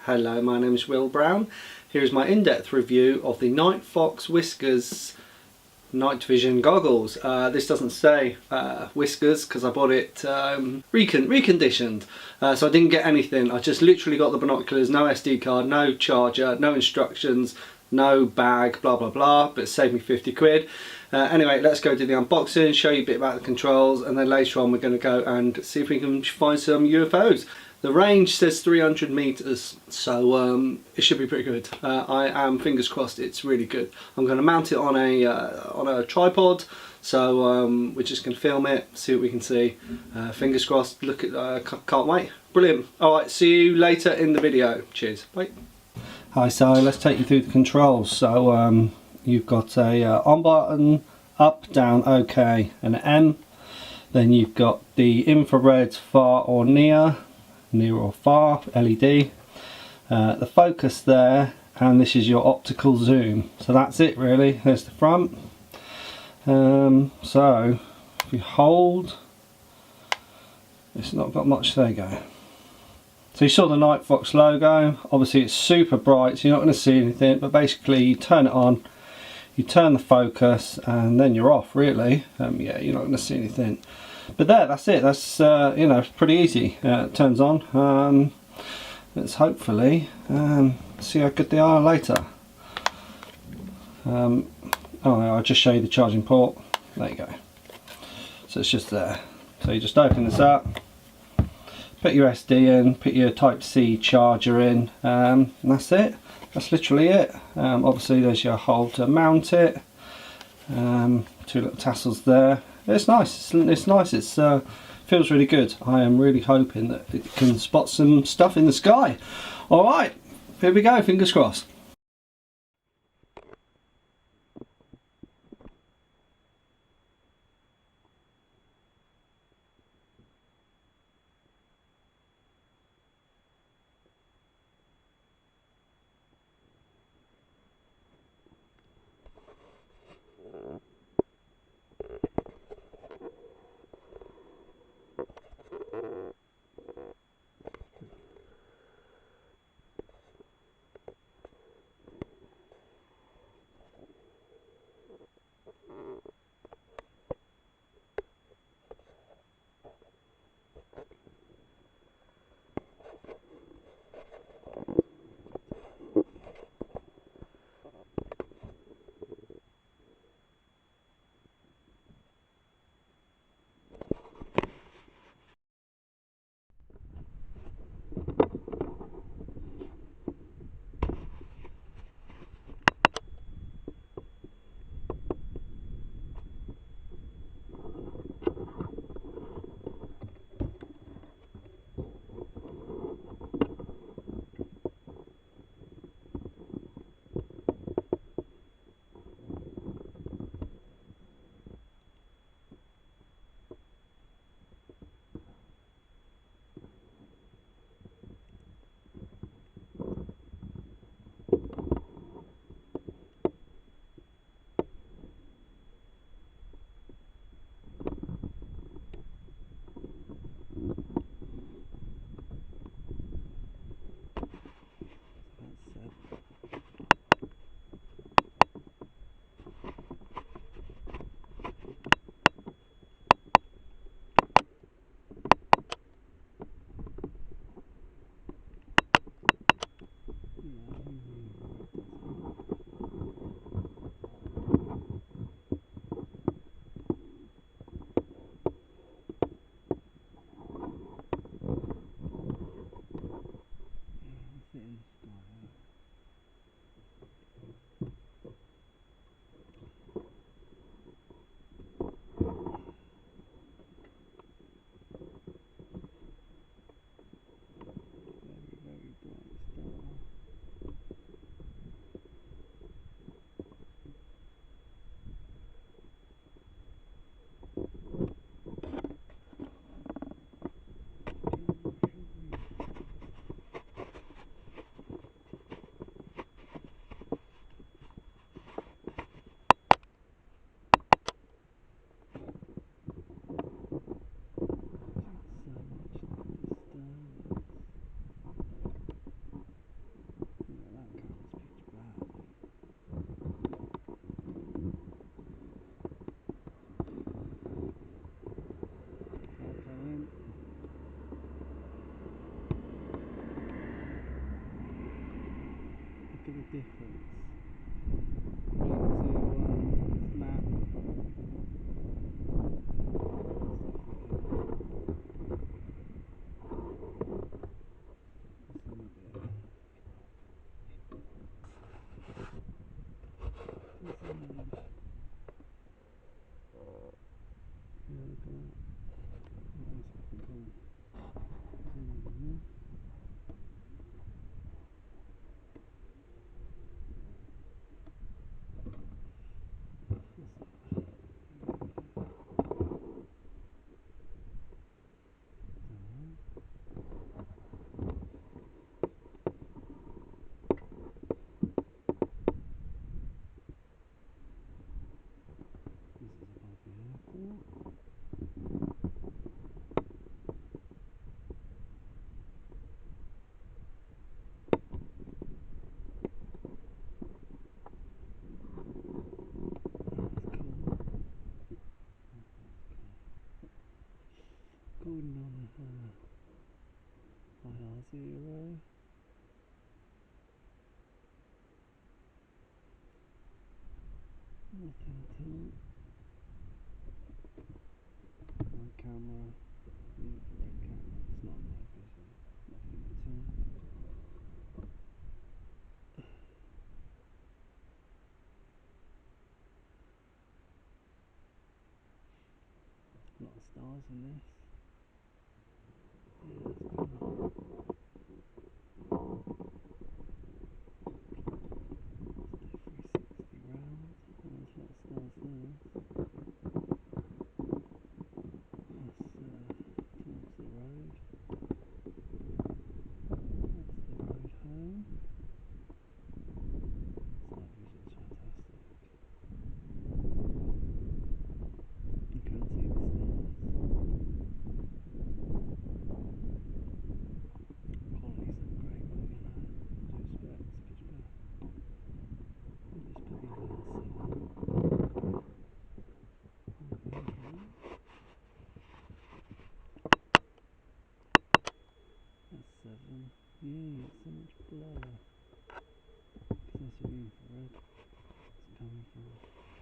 Hello, my name is Will Brown. Here is my in-depth review of the Nightfox Whiskers night vision goggles. This doesn't say Whiskers because I bought it reconditioned, so I didn't get anything. I just literally got the binoculars, no SD card, no charger, no instructions, no bag, blah blah blah, but it saved me 50 quid. Anyway, let's go do the unboxing, show you a bit about the controls, and then later on we're going to go and see if we can find some UFOs. The range says 300 meters, so it should be pretty good. I am fingers crossed it's really good. I'm going to mount it on a tripod, so we're just going to film it, see what we can see. Fingers crossed. Look at, can't wait. Brilliant. All right, see you later in the video. Cheers. Bye. Hi, so let's take you through the controls. So you've got a on button, up, down, OK, and an M. Then you've got the infrared, far or near or far LED, the focus there, and this is your optical zoom. So that's it really. There's the front. So if you hold, it's not got much. There you go. So you saw the Nightfox logo. Obviously it's super bright, so you're not going to see anything, but basically you turn it on, you turn the focus, and then you're off really. Yeah, you're not going to see anything. But that's it. That's you know, pretty easy. It turns on. Let's hopefully see how good they are later. Oh, I'll just show you the charging port. There you go. So it's just there. So you just open this up, put your SD in, put your Type C charger in, and that's it. That's literally it. Obviously there's your hole to mount it. Two little tassels there. It's nice. It's nice. It's feels really good. I am really hoping that it can spot some stuff in the sky. All right, here we go. Fingers crossed. the difference. Back to map. Going on IR0. Nothing at all. My camera, infrared camera, it's not night vision. Nothing at all. A lot of stars in this. Yeah, it's cool. Stay 360 round. Oh, there's a lot of stars there. That's towards the road. That's the road home. This night vision's fantastic. You can see the stars. Quality's not great, but you know, what do you expect? It's pitch black. I'll just put you on 7. That's 7. Yeah, you get so much blur. Because that's your infrared it's coming from.